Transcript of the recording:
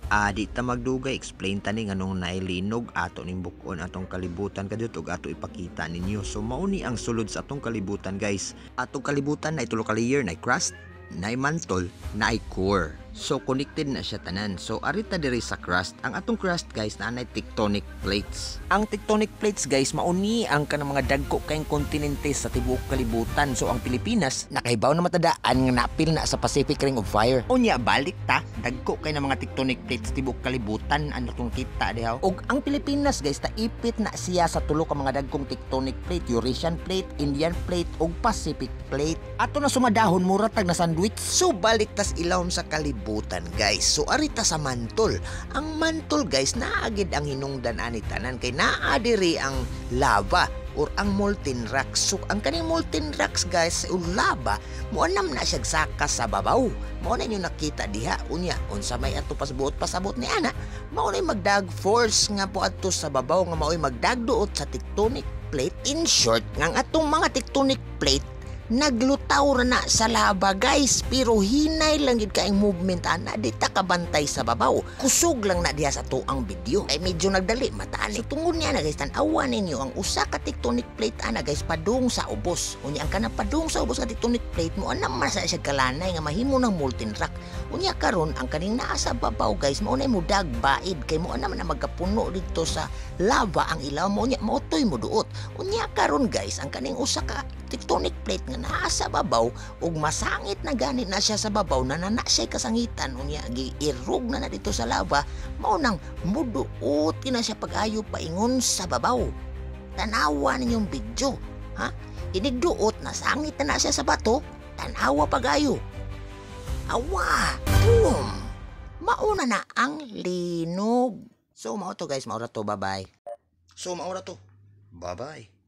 Di ta magdugay, explain tani nganong nailinog ato ning bukon atong kalibutan kadto ug ato ipakita ninyo. So mauni ang sulod sa atong kalibutan guys. Atong kalibutan na tulo ka layer na crust, na mantle, na core. So connected na siya tanan. So arita diri sa crust, ang atong crust guys na anay tectonic plates. Ang tectonic plates guys mauni ang kanang mga dagko kayong kontinente sa tibuok kalibutan. So ang Pilipinas nakahibaw na matadaan nga napil na sa Pacific Ring of Fire. Unya balik ta, dagko kay na mga tectonic plates tibuok kalibutan ano tong kita diha. Og ang Pilipinas guys taipit na siya sa tulo ka mga dagkong tectonic plate, Eurasian plate, Indian plate ug Pacific plate. Ato na sumadahon mura tag na sandwich. So balik tas ilawom sa kalibutan guys. So arita sa mantol. Ang mantol guys naagid ang hinungdan ani tanan kay naa diri ang lava or ang molten rocks. So ang kaning molten rocks guys o lava mo anam na siya sakas sa babaw. Mao na inyo nakita diha unya unsa may ato pasabot ni ana. Mao na magdag force nga po adto sa babaw nga mao'y magdagduot sa tectonic plate. In short nga atong mga tectonic plate naglutaw ra na sa lava guys, pero hinay lang gid kaayong movement ana di ta kabantay sa babaw. Kusog lang na diha sa tuang video ay medyo nagdali mataan. So tungod niya na guys tan-awan ninyo ang usa ka tectonic plate ana guys padung sa ubos. Unya ang kana padung sa ubos ka tectonic plate mo ana man sa siya kalanay nga mahimo ng molten rock. Unya karon ang kaning naa sa babaw guys mao na mo dagbaid kay mo ana man na magapuno dito sa lava ang ilaw mo unya motoy mo duot. Unya karon guys ang kaning usa ka tectonic plate nga naa sa babaw ug masangit na gani na siya sa babaw na nana siya kasangitan unya giirog na dito sa lava mao nang muduot kina siya pag-ayo paingon sa babaw. Tanawa ninyong video ha, inigduot na sangit na siya sa bato, tanawa pag-ayo. Awa boom, mauna na ang linog. So mao to guys, maura to, bye bye. So maura to, bye bye.